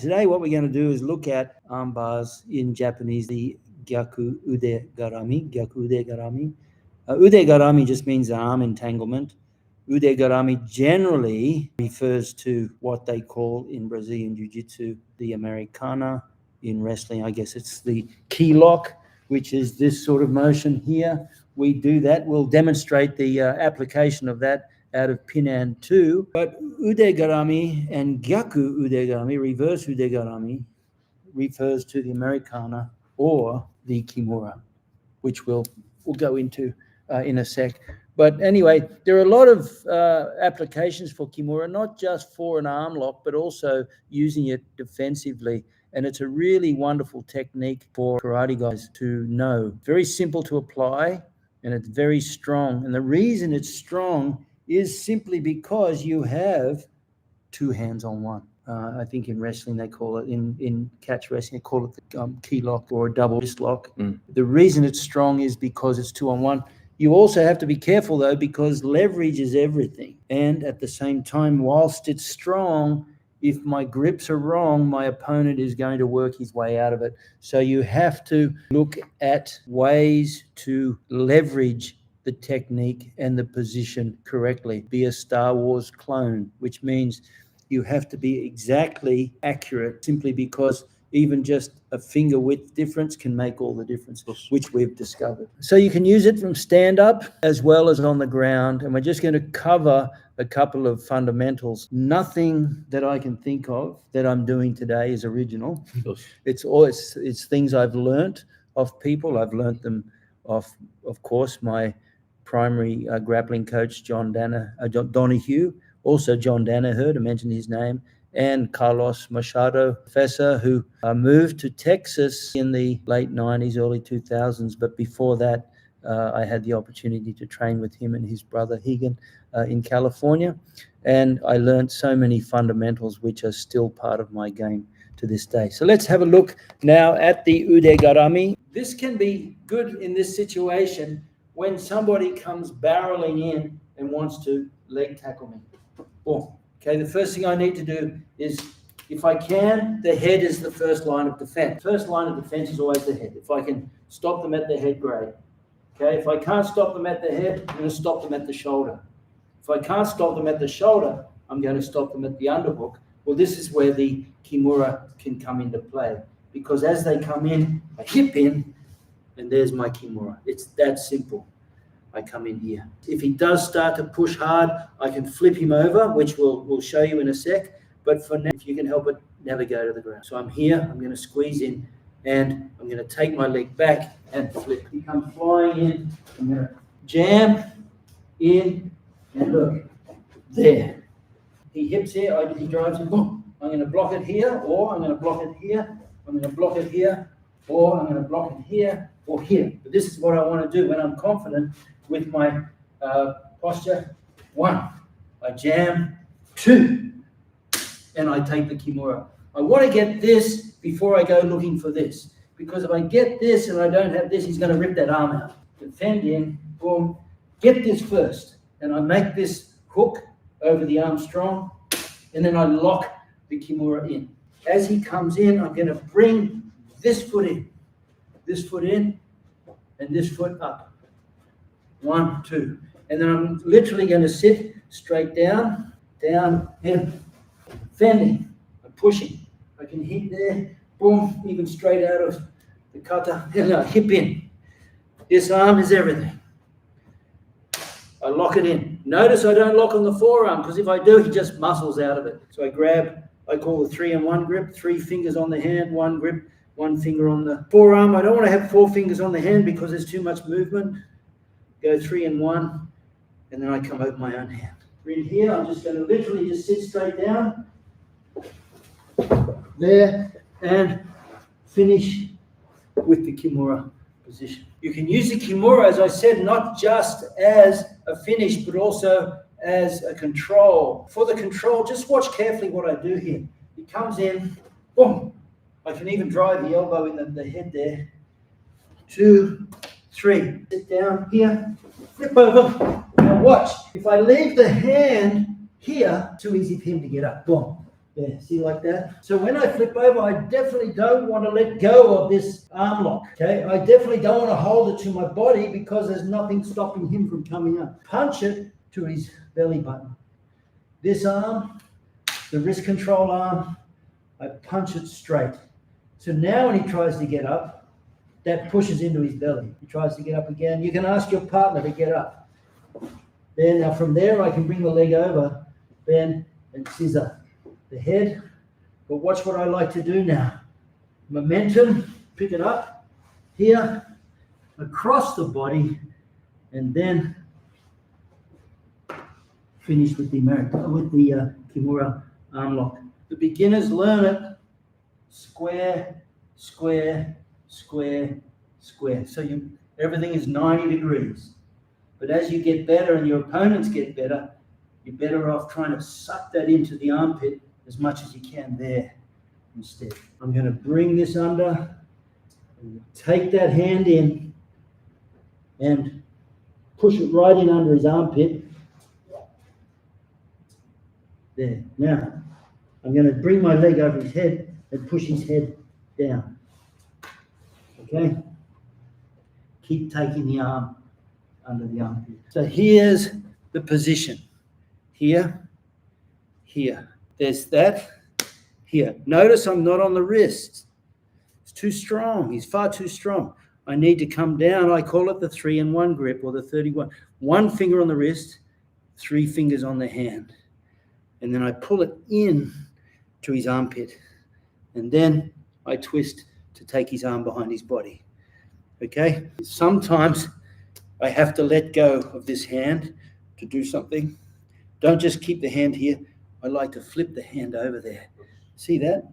Today what we're going to do is look at arm bars in Japanese, the Gyaku Ude-Garami. Ude-Garami just means arm entanglement. Ude-Garami generally refers to what they call in Brazilian Jiu-Jitsu the Americana. In wrestling, I guess it's the key lock, which is this sort of motion here. We do that. We'll demonstrate the application of that out of Pinan 2. But Ude-Garami and Gyaku Ude-Garami, reverse Ude-Garami, refers to the Americana or the Kimura, which we'll go into in a sec. But anyway, there are a lot of applications for Kimura, not just for an arm lock, but also using it defensively. And it's a really wonderful technique for karate guys to know. Very simple to apply, and it's very strong. And the reason it's strong is simply because you have two hands on one. I think in wrestling they call it, in catch wrestling they call it the key lock or a double wrist lock. The reason it's strong is because it's 2-on-1. You also have to be careful though, because leverage is everything. And at the same time, whilst it's strong, if my grips are wrong, my opponent is going to work his way out of it. So you have to look at ways to leverage the technique and the position correctly. Be a Star Wars clone, which means you have to be exactly accurate, simply because even just a finger width difference can make all the difference, which we've discovered. So you can use it from stand up as well as on the ground. And we're just going to cover a couple of fundamentals. Nothing that I can think of that I'm doing today is original. It's things I've learnt of people. I've learnt them of course, my primary grappling coach, John Donahue, also John Danaher, to mention his name, and Carlos Machado, professor, who moved to Texas in the late 90s, early 2000s. But before that, I had the opportunity to train with him and his brother Higan in California. And I learned so many fundamentals which are still part of my game to this day. So let's have a look now at the Ude-Garami. This can be good in this situation when somebody comes barreling in and wants to leg tackle me. Boom. Okay, the first thing I need to do is, if I can, the head is the first line of defense. First line of defense is always the head. If I can stop them at the head, great. Okay, if I can't stop them at the head, I'm going to stop them at the shoulder. If I can't stop them at the shoulder, I'm going to stop them at the underhook. Well, this is where the Kimura can come into play, because as they come in, I hip in, and there's my Kimura. It's that simple. I come in here. If he does start to push hard, I can flip him over, which we'll show you in a sec. But for now, if you can help it, never go to the ground. So I'm here, I'm going to squeeze in, and I'm going to take my leg back and flip. He comes flying in, I'm going to jam in, and look, there. He hips here, he drives in, boom. I'm going to block it here, or I'm going to block it here, I'm going to block it here, or I'm going to block it here, or here. But this is what I want to do when I'm confident with my posture. 1, I jam. 2, and I take the Kimura. I want to get this before I go looking for this, because if I get this and I don't have this, he's going to rip that arm out. Defend in, boom, get this first, and I make this hook over the arm strong, and then I lock the Kimura in. As he comes in, I'm going to bring this foot in, and this foot up. 1, 2. And then I'm literally going to sit straight down, in, defending, I'm pushing. I can hit there, boom, even straight out of the kata, and I hip in. This arm is everything. I lock it in. Notice I don't lock on the forearm, because if I do, he just muscles out of it. So I grab, I call the 3-in-1 grip, 3 fingers on the hand, 1 grip, 1 finger on the forearm. I don't want to have 4 fingers on the hand because there's too much movement. Go 3-in-1, and then I come over my own hand. In here, I'm just going to literally just sit straight down, there, and finish with the Kimura position. You can use the Kimura, as I said, not just as a finish, but also as a control. For the control, just watch carefully what I do here. He comes in, boom. I can even drive the elbow in the head there. 2, 3. Sit down here, flip over. Now watch. If I leave the hand here, too easy for him to get up. Boom. There, see like that? So when I flip over, I definitely don't want to let go of this arm lock, okay? I definitely don't want to hold it to my body because there's nothing stopping him from coming up. Punch it to his belly button. This arm, the wrist control arm, I punch it straight. So now when he tries to get up, that pushes into his belly. He tries to get up again. You can ask your partner to get up. Then now from there, I can bring the leg over, bend, and scissor the head. But watch what I like to do now. Momentum, pick it up here, across the body, and then finish with the Kimura arm lock. The beginners learn it square, square, square, square. So everything is 90 degrees. But as you get better and your opponents get better, you're better off trying to suck that into the armpit as much as you can there instead. I'm going to bring this under, and take that hand in and push it right in under his armpit. There. Now, I'm going to bring my leg over his head and push his head down. Okay? Keep taking the arm under the armpit. So here's the position. Here, here. There's that. Here. Notice I'm not on the wrist. It's too strong. He's far too strong. I need to come down. I call it the 3-in-1 grip or the 31. One finger on the wrist, 3 fingers on the hand. And then I pull it in to his armpit. And then I twist to take his arm behind his body. Okay? Sometimes I have to let go of this hand to do something. Don't just keep the hand here. I like to flip the hand over there. See that?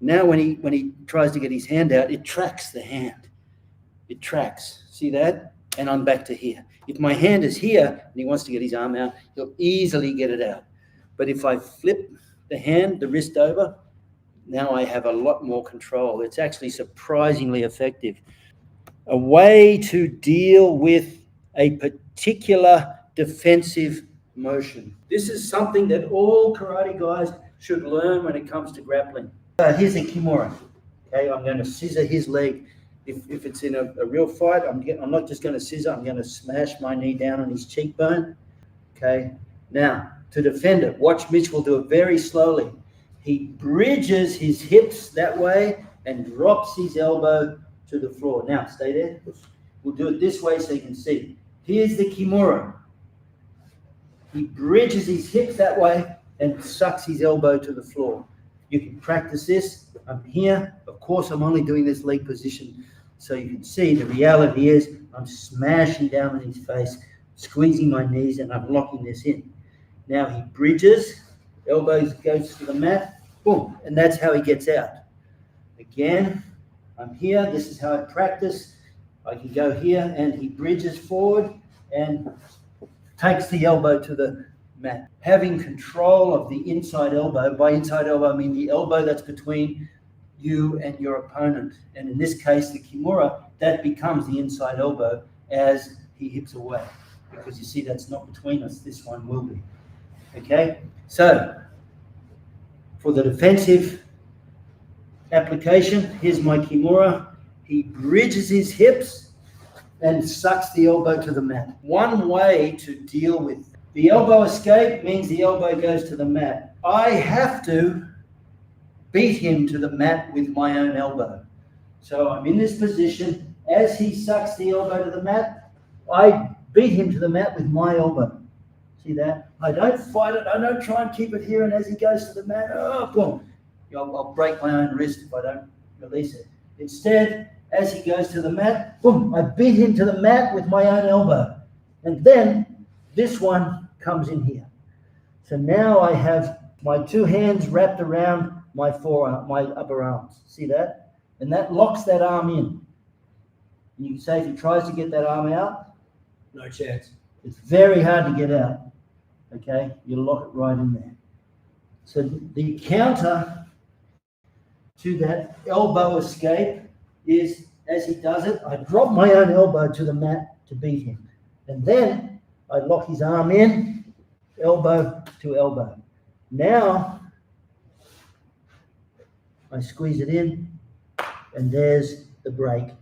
Now when he tries to get his hand out, it tracks the hand. It tracks. See that? And I'm back to here. If my hand is here and he wants to get his arm out, he'll easily get it out. But if I flip the hand, the wrist over, now I have a lot more control. It's actually surprisingly effective. A way to deal with a particular defensive motion. This is something that all karate guys should learn when it comes to grappling. Here's a Kimura. Okay, I'm going to scissor his leg. If it's in a real fight, I'm not just going to scissor. I'm going to smash my knee down on his cheekbone. Okay, now to defend it, watch Mitch will do it very slowly. He bridges his hips that way and drops his elbow to the floor. Now, stay there. We'll do it this way so you can see. Here's the Kimura. He bridges his hips that way and sucks his elbow to the floor. You can practice this. I'm here. Of course, I'm only doing this leg position so you can see the reality is I'm smashing down on his face, squeezing my knees, and I'm locking this in. Now he bridges, elbows goes to the mat, boom, and that's how he gets out. Again, I'm here. This is how I practice. I can go here, and he bridges forward and takes the elbow to the mat. Having control of the inside elbow, by inside elbow I mean the elbow that's between you and your opponent. And in this case, the Kimura, that becomes the inside elbow as he hips away. Because you see that's not between us, this one will be. Okay? So, for the defensive application, here's my Kimura. He bridges his hips and sucks the elbow to the mat. One way to deal with the elbow escape means the elbow goes to the mat. I have to beat him to the mat with my own elbow. So I'm in this position. As he sucks the elbow to the mat, I beat him to the mat with my elbow. See that? I don't fight it. I don't try and keep it here. And as he goes to the mat, oh, boom. I'll break my own wrist if I don't release it. Instead, as he goes to the mat, boom, I beat him to the mat with my own elbow. And then this one comes in here. So now I have my 2 hands wrapped around my forearm, my upper arms. See that? And that locks that arm in. And you can say if he tries to get that arm out, no chance. It's very hard to get out. Okay? You lock it right in there. So the counter to that elbow escape is, as he does it, I drop my own elbow to the mat to beat him. And then I lock his arm in, elbow to elbow. Now, I squeeze it in, and there's the break.